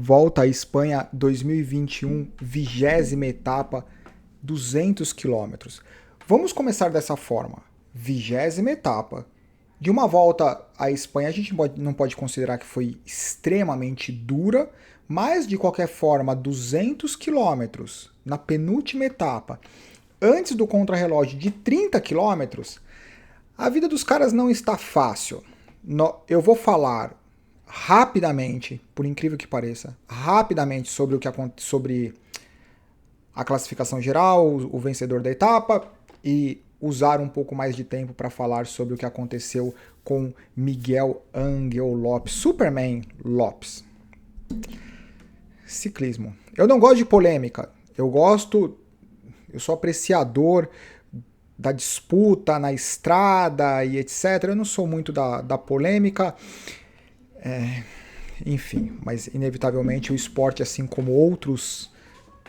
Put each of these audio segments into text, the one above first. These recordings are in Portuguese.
Volta à Espanha 2021, 20ª etapa, 200 quilômetros. Vamos começar dessa forma. 20ª etapa. De uma volta à Espanha, a gente não pode considerar que foi extremamente dura, mas de qualquer forma, 200 quilômetros na penúltima etapa, antes do contrarrelógio de 30 quilômetros, a vida dos caras não está fácil. Eu vou falar rapidamente, por incrível que pareça, rapidamente sobre a classificação geral, o vencedor da etapa, e usar um pouco mais de tempo para falar sobre o que aconteceu com Miguel Ángel Lopes, Superman Lopes. Ciclismo. Eu não gosto de polêmica. Eu sou apreciador da disputa na estrada e etc. Eu não sou muito da polêmica. Enfim, mas inevitavelmente o esporte, assim como outros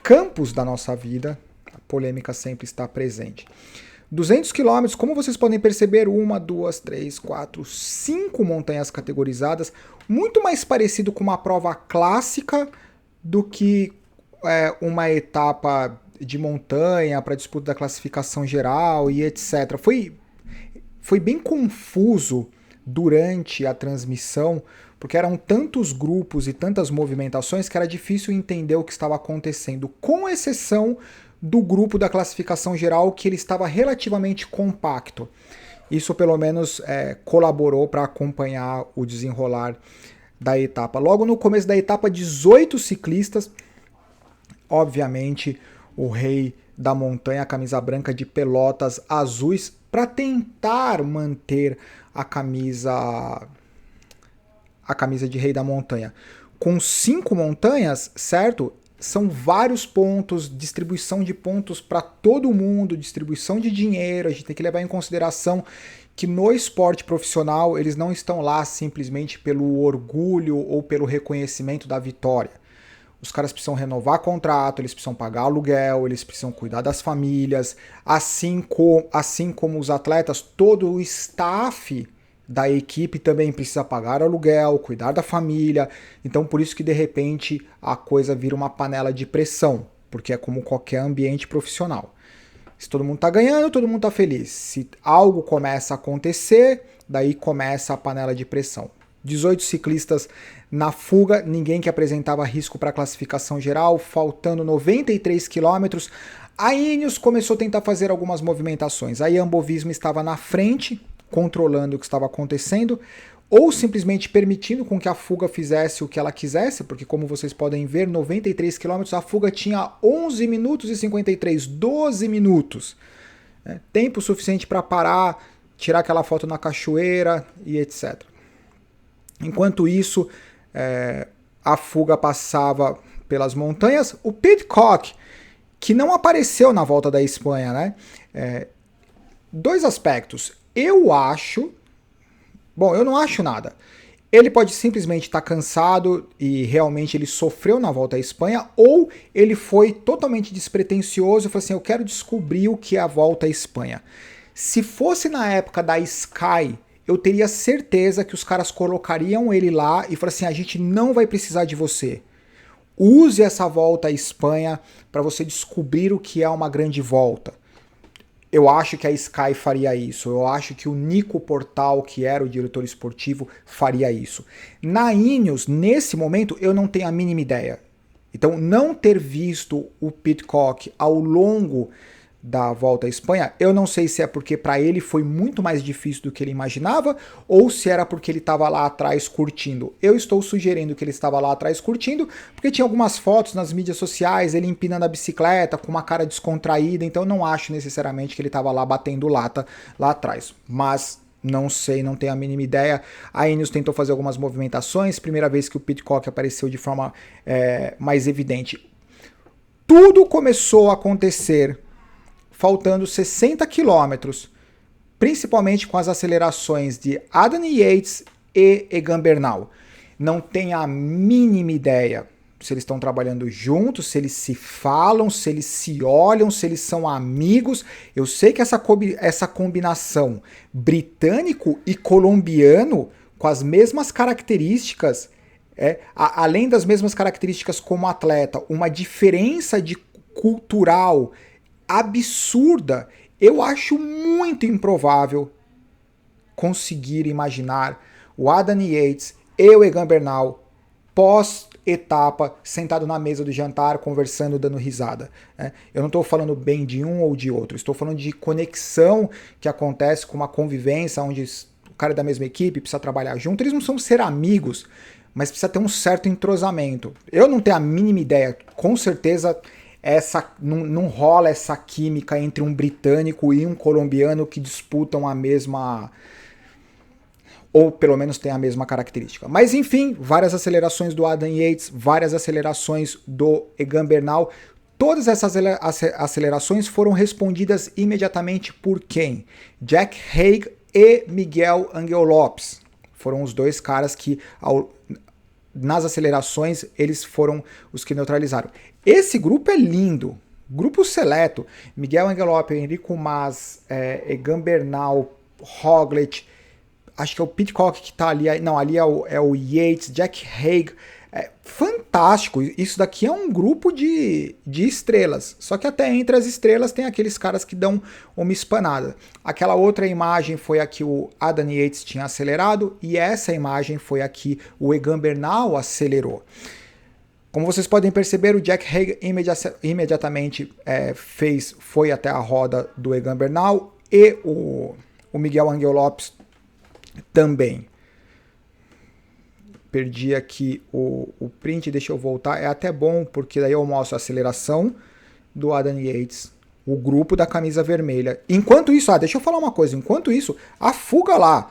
campos da nossa vida, a polêmica sempre está presente. 200 quilômetros, como vocês podem perceber, 1, 2, 3, 4, 5 montanhas categorizadas, muito mais parecido com uma prova clássica do que uma etapa de montanha para disputa da classificação geral e etc. Foi bem confuso durante a transmissão, porque eram tantos grupos e tantas movimentações que era difícil entender o que estava acontecendo, com exceção do grupo da classificação geral, que ele estava relativamente compacto. Isso pelo menos colaborou para acompanhar o desenrolar da etapa. Logo no começo da etapa, 18 ciclistas, obviamente o rei da montanha, a camisa branca de pelotas azuis, para tentar manter a camisa de rei da montanha. Com 5 montanhas, certo? São vários pontos, distribuição de pontos para todo mundo, distribuição de dinheiro. A gente tem que levar em consideração que no esporte profissional eles não estão lá simplesmente pelo orgulho ou pelo reconhecimento da vitória. Os caras precisam renovar contrato, eles precisam pagar aluguel, eles precisam cuidar das famílias, assim como os atletas, todo o staff da equipe também precisa pagar aluguel, cuidar da família. Então por isso que de repente a coisa vira uma panela de pressão, porque é como qualquer ambiente profissional. Se todo mundo está ganhando, todo mundo está feliz. Se algo começa a acontecer, daí começa a panela de pressão. 18 ciclistas na fuga, ninguém que apresentava risco para a classificação geral, faltando 93 quilômetros. A Ineos começou a tentar fazer algumas movimentações. A Jumbo-Visma estava na frente, controlando o que estava acontecendo, ou simplesmente permitindo com que a fuga fizesse o que ela quisesse, porque como vocês podem ver, 93 km, a fuga tinha 11 minutos e 53, 12 minutos. Tempo suficiente para parar, tirar aquela foto na cachoeira e etc. Enquanto isso, a fuga passava pelas montanhas. O Pidcock, que não apareceu na volta da Espanha, né? Dois aspectos. Eu não acho nada. Ele pode simplesmente estar cansado e realmente ele sofreu na volta à Espanha, ou ele foi totalmente despretensioso e falou assim, eu quero descobrir o que é a volta à Espanha. Se fosse na época da Sky, eu teria certeza que os caras colocariam ele lá e falaram assim, a gente não vai precisar de você. Use essa volta à Espanha para você descobrir o que é uma grande volta. Eu acho que a Sky faria isso. Eu acho que o Nico Portal, que era o diretor esportivo, faria isso. Na Ineos, nesse momento, eu não tenho a mínima ideia. Então, não ter visto o Pidcock ao longo da volta à Espanha, eu não sei se é porque para ele foi muito mais difícil do que ele imaginava, ou se era porque ele estava lá atrás curtindo. Eu estou sugerindo que ele estava lá atrás curtindo, porque tinha algumas fotos nas mídias sociais, ele empinando a bicicleta, com uma cara descontraída, então não acho necessariamente que ele estava lá batendo lata lá atrás. Mas não sei, não tenho a mínima ideia. A Ineos tentou fazer algumas movimentações, primeira vez que o Pidcock apareceu de forma mais evidente. Tudo começou a acontecer faltando 60 quilômetros, principalmente com as acelerações de Adam Yates e Egan Bernal. Não tenho a mínima ideia se eles estão trabalhando juntos, se eles se falam, se eles se olham, se eles são amigos. Eu sei que essa combinação britânico e colombiano, com as mesmas características, Além das mesmas características como atleta, uma diferença de cultural absurda, eu acho muito improvável conseguir imaginar o Adam Yates e o Egan Bernal pós-etapa, sentado na mesa do jantar, conversando, dando risada. Eu não estou falando bem de um ou de outro, estou falando de conexão que acontece com uma convivência onde o cara é da mesma equipe precisa trabalhar junto. Eles não são ser amigos, mas precisa ter um certo entrosamento. Eu não tenho a mínima ideia, com certeza não rola essa química entre um britânico e um colombiano que disputam a mesma, ou pelo menos tem a mesma característica. Mas enfim, várias acelerações do Adam Yates, várias acelerações do Egan Bernal. Todas essas acelerações foram respondidas imediatamente por quem? Jack Haig e Miguel Ángel Lopes. Foram os dois caras que, nas acelerações, eles foram os que neutralizaram. Esse grupo é lindo. Grupo seleto. Miguel Ángel Lopes, Enrico Mas, Egan Bernal, Roglic, acho que é o Pidcock que tá ali. Não, ali é o Yates, Jack Haig. Fantástico. Isso daqui é um grupo de estrelas. Só que até entre as estrelas tem aqueles caras que dão uma espanada. Aquela outra imagem foi a que o Adam Yates tinha acelerado. E essa imagem foi a que o Egan Bernal acelerou. Como vocês podem perceber, o Jack Haig imediatamente foi até a roda do Egan Bernal. E o Miguel Ángel Lopes também. Perdi aqui o print, deixa eu voltar. É até bom, porque daí eu mostro a aceleração do Adam Yates, o grupo da camisa vermelha. Enquanto isso, deixa eu falar uma coisa. Enquanto isso, a fuga lá,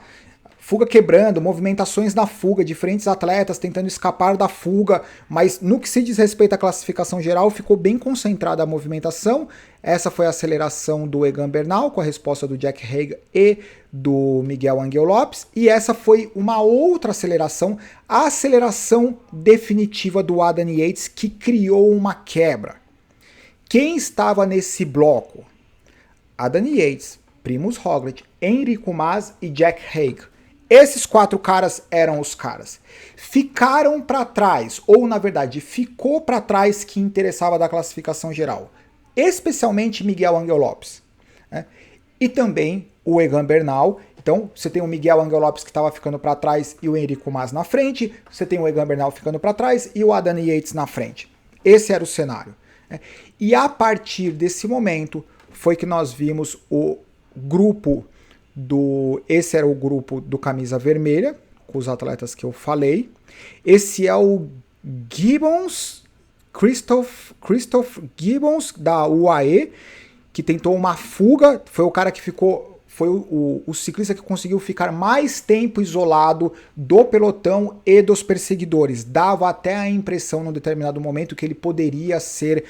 fuga quebrando, movimentações na fuga, diferentes atletas tentando escapar da fuga, mas no que se diz respeito à classificação geral, ficou bem concentrada a movimentação. Essa foi a aceleração do Egan Bernal, com a resposta do Jack Haig e do Miguel Ángel Lopes, e essa foi uma outra aceleração, a aceleração definitiva do Adam Yates, que criou uma quebra. Quem estava nesse bloco? Adam Yates, Primož Roglic, Enrico Mas e Jack Haig. Esses 4 caras eram os caras. Ficaram para trás, ou na verdade ficou para trás que interessava da classificação geral, especialmente Miguel Ángel Lopes, e também o Egan Bernal. Então você tem o Miguel Ángel Lopes que estava ficando para trás e o Enrico Mas na frente, você tem o Egan Bernal ficando para trás e o Adam Yates na frente. Esse era o cenário. E a partir desse momento foi que nós vimos o grupo esse era o grupo do camisa vermelha, com os atletas que eu falei. Esse é o Gibbons, Christoph Gibbons, da UAE, que tentou uma fuga, foi o cara que ficou, foi o ciclista que conseguiu ficar mais tempo isolado do pelotão e dos perseguidores. Dava até a impressão, num determinado momento, que ele poderia ser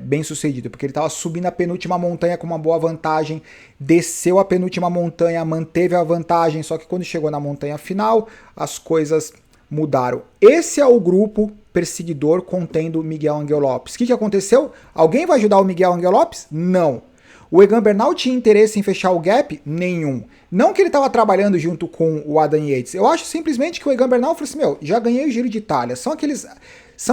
bem sucedido, porque ele estava subindo a penúltima montanha com uma boa vantagem, desceu a penúltima montanha, manteve a vantagem, só que quando chegou na montanha final, as coisas mudaram. Esse é o grupo perseguidor contendo Miguel Ángel Lopes. O que aconteceu? Alguém vai ajudar o Miguel Ángel Lopes? Não. O Egan Bernal tinha interesse em fechar o gap? Nenhum. Não que ele estava trabalhando junto com o Adam Yates. Eu acho simplesmente que o Egan Bernal falou assim, já ganhei o Giro de Itália. São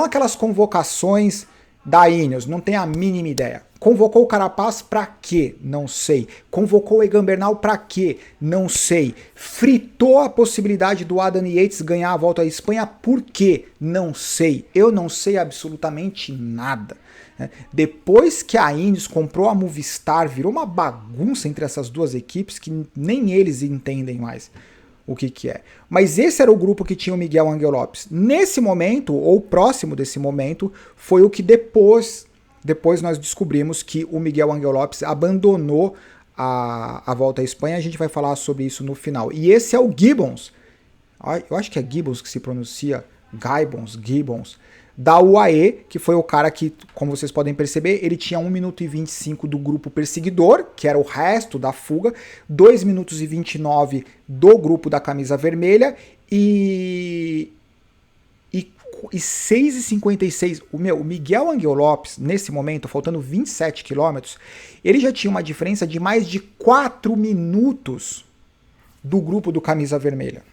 aquelas convocações da Ineos, não tem a mínima ideia. Convocou o Carapaz pra quê? Não sei. Convocou o Egan Bernal pra quê? Não sei. Fritou a possibilidade do Adam Yates ganhar a Volta à Espanha por quê? Não sei. Eu não sei absolutamente nada. Depois que a Ineos comprou a Movistar, virou uma bagunça entre essas duas equipes que nem eles entendem mais o que é. Mas esse era o grupo que tinha o Miguel Ángel Lopes. Nesse momento, ou próximo desse momento, foi o que depois nós descobrimos que o Miguel Ángel Lopes abandonou a Volta à Espanha. A gente vai falar sobre isso no final. E esse é o Gibbons. Eu acho que é Gibbons que se pronuncia. Gibbons. Da UAE, que foi o cara que, como vocês podem perceber, ele tinha 1 minuto e 25 do grupo perseguidor, que era o resto da fuga, 2 minutos e 29 do grupo da camisa vermelha e 6 e 56. O Miguel Ángel Lopes, nesse momento, faltando 27 quilômetros, ele já tinha uma diferença de mais de 4 minutos do grupo do camisa vermelha.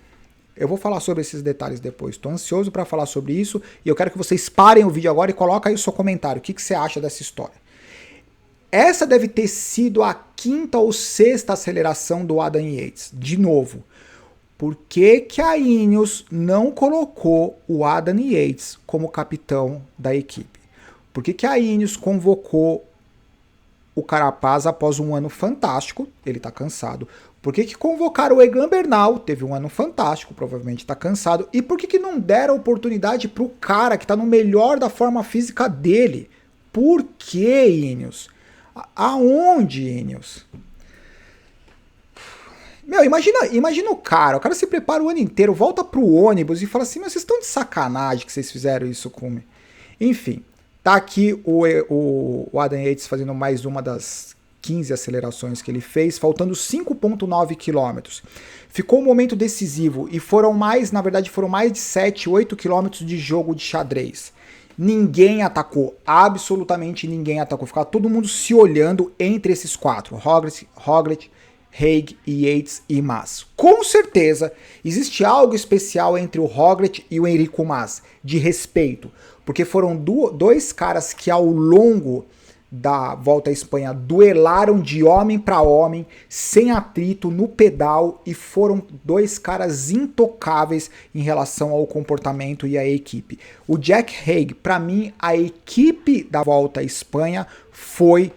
Eu vou falar sobre esses detalhes depois. Estou ansioso para falar sobre isso e eu quero que vocês parem o vídeo agora e coloquem aí o seu comentário. O que você acha dessa história? Essa deve ter sido a 5ª ou 6ª aceleração do Adam Yates. De novo, por que a Ineos não colocou o Adam Yates como capitão da equipe? Por que a Ineos convocou o Carapaz após um ano fantástico? Ele está cansado. Por que convocaram o Egan Bernal? Teve um ano fantástico, provavelmente está cansado. E por que não deram oportunidade para o cara que está no melhor da forma física dele? Por que, Ineos? Aonde, Ineos? Meu, imagina o cara se prepara o ano inteiro, volta pro ônibus e fala assim, mas vocês estão de sacanagem que vocês fizeram isso comigo. Enfim, tá aqui o Adam Yates fazendo mais uma das 15 acelerações que ele fez, faltando 5,9 km. Ficou um momento decisivo e foram mais de 7, 8 km de jogo de xadrez. Ninguém atacou, absolutamente ninguém atacou. Ficava todo mundo se olhando entre esses quatro, Roglic, Haig, Yates e Mas. Com certeza, existe algo especial entre o Roglic e o Enrico Mas, de respeito, porque foram dois caras que ao longo da Volta à Espanha duelaram de homem para homem, sem atrito, no pedal, e foram dois caras intocáveis em relação ao comportamento e à equipe. O Jack Haig, para mim, a equipe da Volta à Espanha foi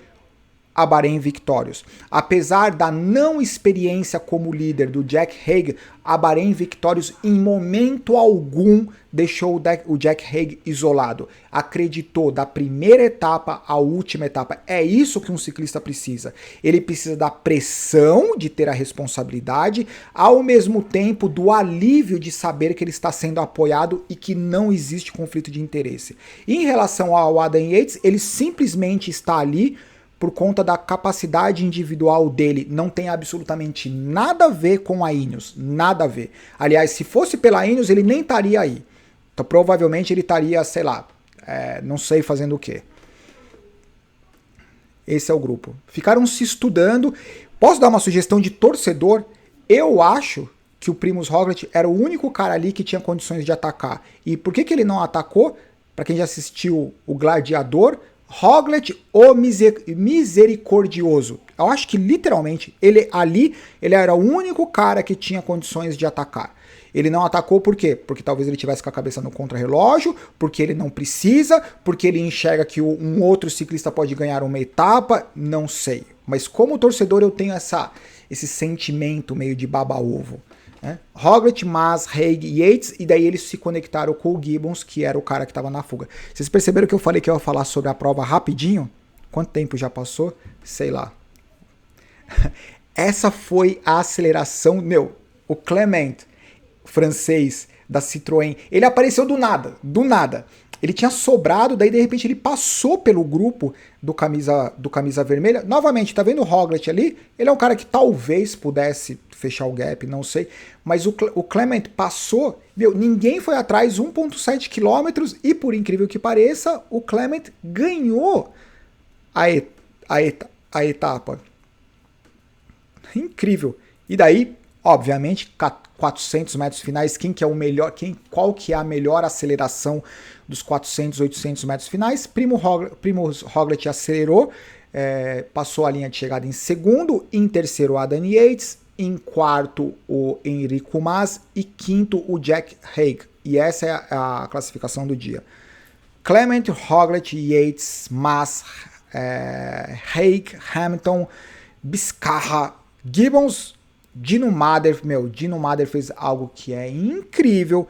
a Bahrein Victorious. Apesar da não experiência como líder do Jack Haig, a Bahrein Victorious em momento algum deixou o Jack Haig isolado. Acreditou da primeira etapa à última etapa. É isso que um ciclista precisa. Ele precisa da pressão de ter a responsabilidade, ao mesmo tempo do alívio de saber que ele está sendo apoiado e que não existe conflito de interesse. Em relação ao Adam Yates, ele simplesmente está ali por conta da capacidade individual dele. Não tem absolutamente nada a ver com a Ineos, nada a ver. Aliás, se fosse pela Ineos, ele nem estaria aí. Então, provavelmente ele estaria, sei lá, não sei fazendo o quê. Esse é o grupo. Ficaram se estudando. Posso dar uma sugestão de torcedor? Eu acho que o Primož Roglic era o único cara ali que tinha condições de atacar. E por que ele não atacou? Para quem já assistiu o Gladiador, Roglic, o misericordioso. Eu acho que literalmente ele era o único cara que tinha condições de atacar. Ele não atacou por quê? Porque talvez ele tivesse com a cabeça no contrarrelógio, porque ele não precisa, porque ele enxerga que um outro ciclista pode ganhar uma etapa, não sei. Mas como torcedor eu tenho esse sentimento meio de baba-ovo. Né? Roglic, Mas, Haig e Yates, e daí eles se conectaram com o Gibbons, que era o cara que estava na fuga. Vocês perceberam que eu falei que eu ia falar sobre a prova rapidinho? Quanto tempo já passou? Sei lá. Essa foi a aceleração, o Clement, francês da Citroën, ele apareceu do nada. Ele tinha sobrado, daí de repente ele passou pelo grupo do camisa vermelha. Novamente, tá vendo o Roglic ali? Ele é um cara que talvez pudesse fechar o gap, não sei. Mas o Clement passou, ninguém foi atrás, 1,7 km, e por incrível que pareça, o Clement ganhou a etapa. Incrível. E daí, obviamente, 400 metros finais, qual que é a melhor aceleração dos 400, 800 metros finais? Primož Roglic acelerou, passou a linha de chegada em segundo, em terceiro o Adam Yates, em quarto o Enrico Mas e quinto o Jack Haig. E essa é a classificação do dia. Clement, Roglic, Yates, Mas, Haig, Hamilton, Biscarra, Gibbons, Dino Mader. Dino Mader fez algo que é incrível,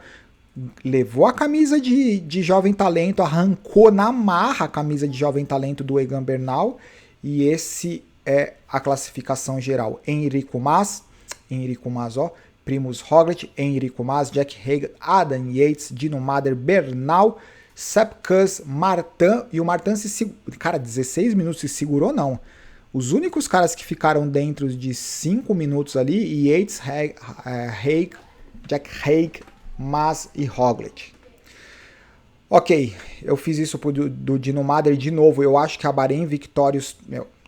levou a camisa de jovem talento, arrancou na marra a camisa de jovem talento do Egan Bernal, e esse é a classificação geral. Enrico Mas, Primož Roglic, Enrico Mas, Jack Haig, Adam Yates, Dino Mader, Bernal, Sepp Kuss, Martin, e o Martin 16 minutos se segurou, não. Os únicos caras que ficaram dentro de 5 minutos ali, Yates, Haig, Jack Haig, Mas e Roglic. Ok, eu fiz isso do Dino Mader de novo. Eu acho que a Bahrein Victorious,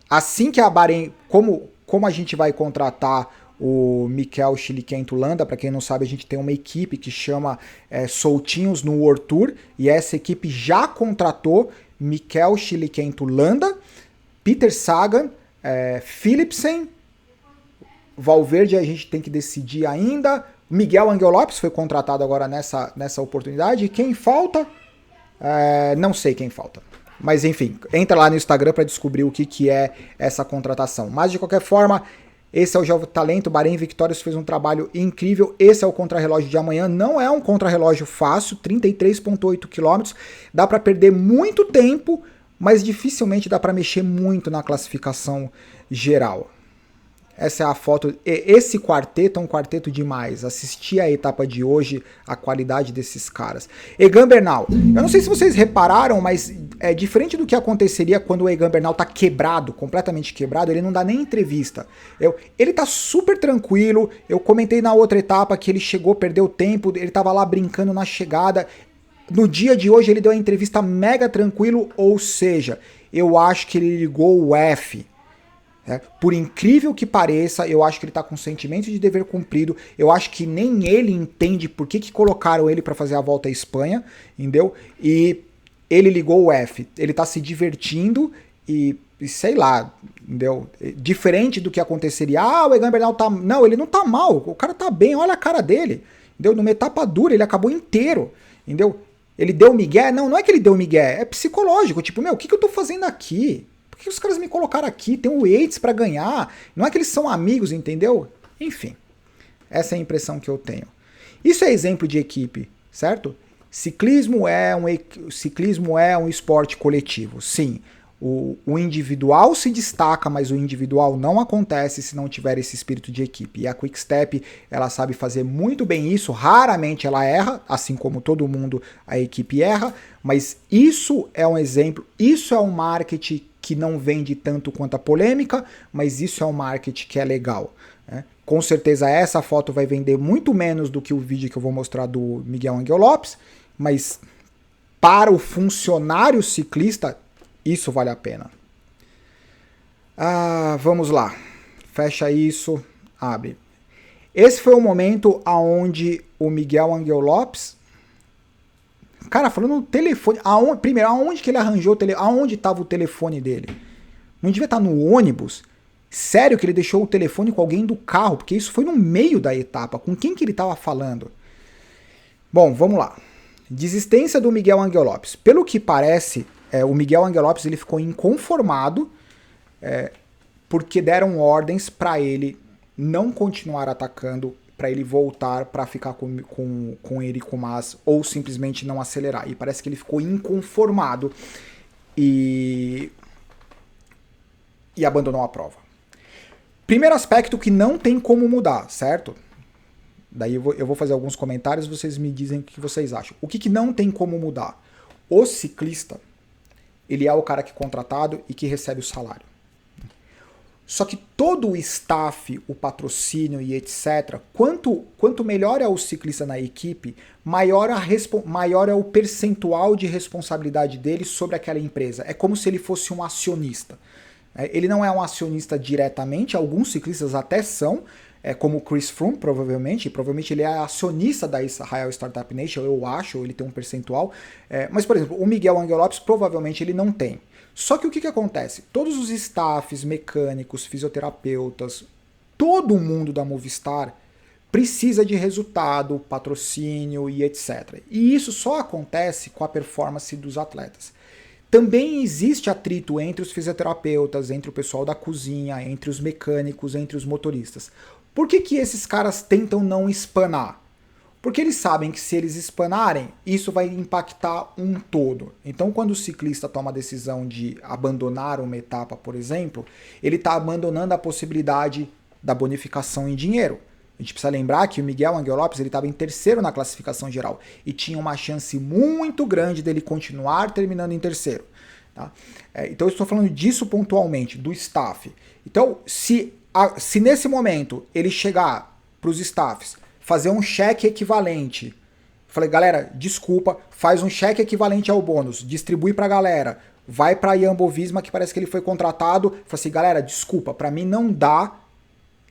assim que a Bahrein, como a gente vai contratar o Mikel Chiliquento Landa. Para quem não sabe, a gente tem uma equipe que chama Soltinhos no World Tour, e essa equipe já contratou Mikel Chiliquento Landa, Peter Sagan, Philipsen, Valverde a gente tem que decidir ainda, Miguel Angel Lopes foi contratado agora nessa oportunidade, e quem falta? Não sei quem falta. Mas enfim, entra lá no Instagram para descobrir o que é essa contratação. Mas de qualquer forma, esse é o Jovem Talento. Bahrein Victorious fez um trabalho incrível. Esse é o contrarrelógio de amanhã. Não é um contrarrelógio fácil, 33,8 km. Dá para perder muito tempo, mas dificilmente dá para mexer muito na classificação geral. Essa é a foto. Esse quarteto é um quarteto demais. Assisti a etapa de hoje, a qualidade desses caras. Egan Bernal. Eu não sei se vocês repararam, mas é diferente do que aconteceria quando o Egan Bernal tá quebrado, completamente quebrado. Ele não dá nem entrevista. Ele tá super tranquilo. Eu comentei na outra etapa que ele chegou, perdeu tempo. Ele tava lá brincando na chegada. No dia de hoje ele deu a entrevista mega tranquilo. Ou seja, eu acho que ele ligou o F. Por incrível que pareça, eu acho que ele tá com sentimento de dever cumprido. Eu acho que nem ele entende por que colocaram ele para fazer a volta à Espanha, entendeu? E ele ligou o F. Ele tá se divertindo e sei lá, entendeu? Diferente do que aconteceria. O Egan Bernal tá... Não, ele não tá mal. O cara tá bem, olha a cara dele. Entendeu? Numa etapa dura, ele acabou inteiro. Entendeu? Ele deu migué? Não é que ele deu migué. É psicológico. Tipo, o que eu tô fazendo aqui? Por que os caras me colocaram aqui? Tem o Yates pra ganhar. Não é que eles são amigos, entendeu? Enfim, essa é a impressão que eu tenho. Isso é exemplo de equipe, certo? Ciclismo é um esporte coletivo, sim. O individual se destaca, mas o individual não acontece se não tiver esse espírito de equipe. E a Quick-Step, ela sabe fazer muito bem isso. Raramente ela erra, assim como todo mundo, a equipe erra. Mas isso é um exemplo, isso é um marketing que não vende tanto quanto a polêmica, mas isso é um marketing que é legal. Né? Com certeza essa foto vai vender muito menos do que o vídeo que eu vou mostrar do Miguel Angel Lopes, mas para o funcionário ciclista, isso vale a pena. Vamos lá. Fecha isso, abre. Esse foi o momento onde o Miguel Angel Lopes... Cara, falando no telefone, primeiro, aonde que ele arranjou o telefone? Aonde estava o telefone dele? Não devia estar no ônibus? Sério que ele deixou o telefone com alguém do carro? Porque isso foi no meio da etapa. Com quem que ele estava falando? Bom, vamos lá. Desistência do Miguel Angel Lopes. Pelo que parece, o Miguel Angel Lopes ele ficou inconformado porque deram ordens para ele não continuar atacando, para ele voltar para ficar com ele com o Mas, ou simplesmente não acelerar. E parece que ele ficou inconformado e abandonou a prova. Primeiro aspecto que não tem como mudar, certo? Daí eu vou fazer alguns comentários, vocês me dizem o que vocês acham. O que não tem como mudar? O ciclista, ele é o cara que é contratado e que recebe o salário. Só que todo o staff, o patrocínio e etc., quanto melhor é o ciclista na equipe, maior é o percentual de responsabilidade dele sobre aquela empresa. É como se ele fosse um acionista. Ele não é um acionista diretamente, alguns ciclistas até são, como o Chris Froome, provavelmente ele é acionista da Israel Startup Nation, eu acho, ele tem um percentual. Mas, por exemplo, o Miguel Angel Lopes provavelmente ele não tem. Só que o que acontece? Todos os staffs, mecânicos, fisioterapeutas, todo mundo da Movistar precisa de resultado, patrocínio e etc. E isso só acontece com a performance dos atletas. Também existe atrito entre os fisioterapeutas, entre o pessoal da cozinha, entre os mecânicos, entre os motoristas. Por que esses caras tentam não espanar? Porque eles sabem que se eles espanarem, isso vai impactar um todo. Então, quando o ciclista toma a decisão de abandonar uma etapa, por exemplo, ele está abandonando a possibilidade da bonificação em dinheiro. A gente precisa lembrar que o Miguel Angel Lopes estava em terceiro na classificação geral e tinha uma chance muito grande dele continuar terminando em terceiro. Tá? Então, eu estou falando disso pontualmente, do staff. Então, se nesse momento ele chegar para os staffs, fazer um cheque equivalente. Falei, galera, desculpa, faz um cheque equivalente ao bônus, distribui pra galera, vai pra Jumbo Visma, que parece que ele foi contratado, falei assim, galera, desculpa, pra mim não dá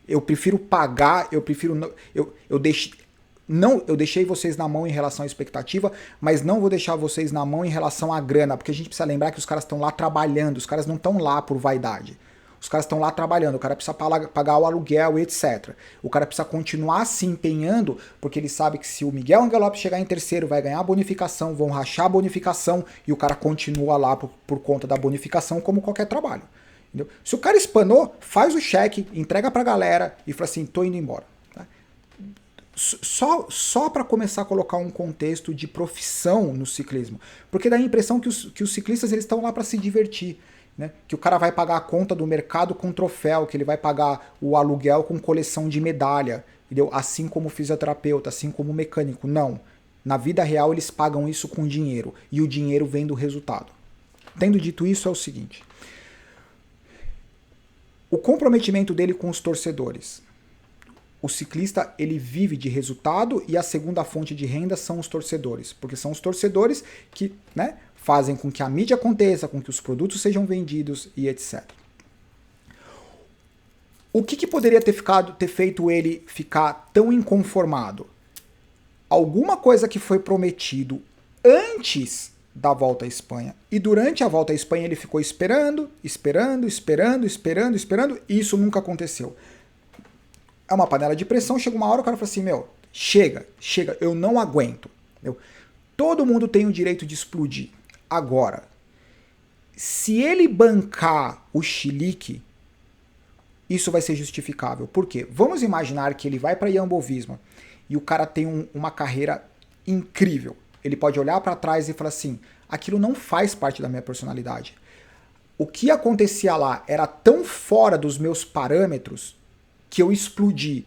Eu prefiro pagar, eu prefiro... eu deixei vocês na mão em relação à expectativa, mas não vou deixar vocês na mão em relação à grana, porque a gente precisa lembrar que os caras estão lá trabalhando, os caras não estão lá por vaidade. Os caras estão lá trabalhando, o cara precisa pagar o aluguel e etc. O cara precisa continuar se empenhando, porque ele sabe que se o Miguel Angel Lopes chegar em terceiro, vai ganhar a bonificação, vão rachar a bonificação, e o cara continua lá por conta da bonificação, como qualquer trabalho. Entendeu? Se o cara espanou, faz o cheque, entrega pra galera e fala assim, tô indo embora. Tá? Só para começar a colocar um contexto de profissão no ciclismo. Porque dá a impressão que os ciclistas eles estão lá para se divertir. Né? Que o cara vai pagar a conta do mercado com troféu, que ele vai pagar o aluguel com coleção de medalha, entendeu? Assim como o fisioterapeuta, assim como o mecânico. Não. Na vida real eles pagam isso com dinheiro, e o dinheiro vem do resultado. Tendo dito isso, é o seguinte. O comprometimento dele com os torcedores. O ciclista ele vive de resultado e a segunda fonte de renda são os torcedores, porque são os torcedores que, né, fazem com que a mídia aconteça, com que os produtos sejam vendidos e etc. O que poderia ter feito ele ficar tão inconformado? Alguma coisa que foi prometido antes da volta à Espanha. E durante a volta à Espanha ele ficou esperando, e isso nunca aconteceu. É uma panela de pressão, chega uma hora o cara fala assim, meu, chega, eu não aguento. Entendeu? Todo mundo tem o direito de explodir. Agora, se ele bancar o chilique, isso vai ser justificável. Por quê? Vamos imaginar que ele vai para Jumbo-Visma e o cara tem uma carreira incrível. Ele pode olhar para trás e falar assim, aquilo não faz parte da minha personalidade. O que acontecia lá era tão fora dos meus parâmetros que eu explodi.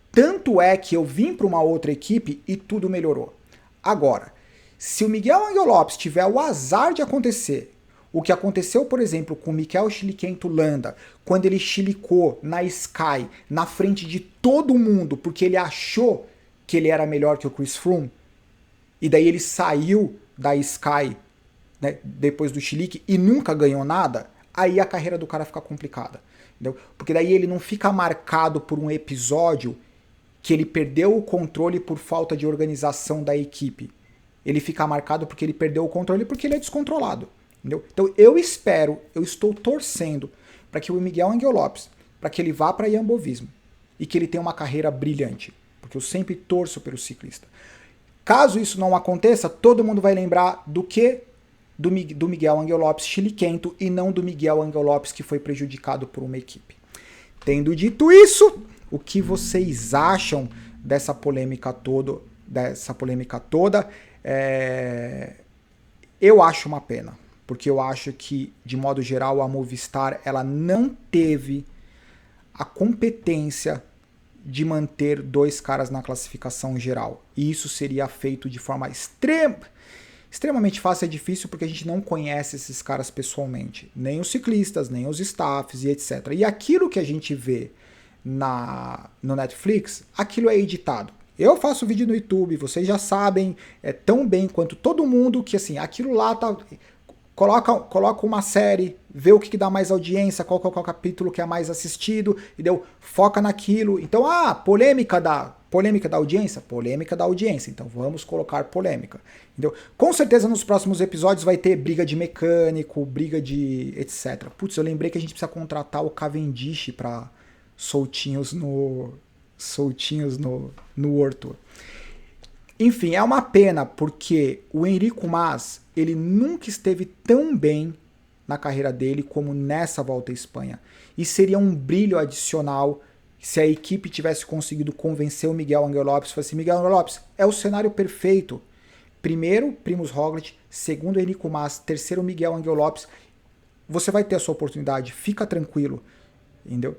Tanto é que eu vim para uma outra equipe e tudo melhorou. Agora, se o Miguel Angel Lopes tiver o azar de acontecer, o que aconteceu, por exemplo, com o Mikel Chiliquento Landa, quando ele chilicou na Sky, na frente de todo mundo, porque ele achou que ele era melhor que o Chris Froome, e daí ele saiu da Sky, né, depois do chilique e nunca ganhou nada, aí a carreira do cara fica complicada. Entendeu? Porque daí ele não fica marcado por um episódio que ele perdeu o controle por falta de organização da equipe. Ele fica marcado porque ele perdeu o controle porque ele é descontrolado. Entendeu? Então eu estou torcendo para que o Miguel Angel Lopes, para que ele vá para Jumbo-Visma e que ele tenha uma carreira brilhante, porque eu sempre torço pelo ciclista. Caso isso não aconteça, todo mundo vai lembrar do que? Do Miguel Angel Lopes chiliquento e não do Miguel Angel Lopes que foi prejudicado por uma equipe. Tendo dito isso, o que vocês acham dessa polêmica toda? Eu acho uma pena, porque eu acho que, de modo geral, a Movistar ela não teve a competência de manter dois caras na classificação geral. E isso seria feito de forma extremamente fácil. É difícil porque a gente não conhece esses caras pessoalmente, nem os ciclistas, nem os staffs e etc. E aquilo que a gente vê no Netflix, aquilo é editado. Eu faço vídeo no YouTube, vocês já sabem tão bem quanto todo mundo que assim, aquilo lá tá... Coloca uma série, vê o que dá mais audiência, qual é o capítulo que é mais assistido, entendeu? Foca naquilo. Então, polêmica da audiência? Polêmica da audiência. Então vamos colocar polêmica. Entendeu? Com certeza nos próximos episódios vai ter briga de mecânico, briga de etc. Putz, eu lembrei que a gente precisa contratar o Cavendish para soltinhos no World Tour. Enfim, é uma pena porque o Enrico Mas, ele nunca esteve tão bem na carreira dele como nessa volta à Espanha. E seria um brilho adicional se a equipe tivesse conseguido convencer o Miguel Angel Lopes. Falar assim, Miguel Angel Lopes, é o cenário perfeito. Primeiro, Primož Roglič. Segundo, Enrico Mas. Terceiro, Miguel Angel Lopes. Você vai ter a sua oportunidade, fica tranquilo. Entendeu?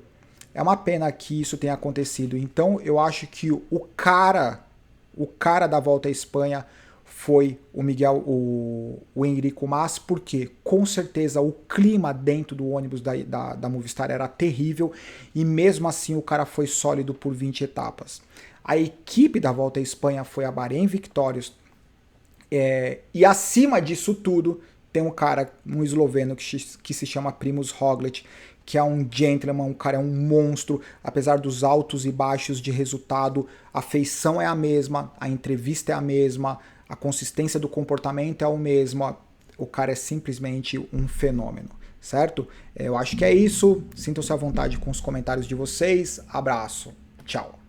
É uma pena que isso tenha acontecido. Então, eu acho que o cara da volta à Espanha foi o Enrico Mas, porque com certeza o clima dentro do ônibus da Movistar era terrível e mesmo assim o cara foi sólido por 20 etapas. A equipe da volta à Espanha foi a Bahrein Victorious e acima disso tudo tem um cara, um esloveno que se chama Primož Roglič, que é um gentleman, o cara é um monstro, apesar dos altos e baixos de resultado, a feição é a mesma, a entrevista é a mesma, a consistência do comportamento é o mesmo, o cara é simplesmente um fenômeno, certo? Eu acho que é isso, sintam-se à vontade com os comentários de vocês, abraço, tchau.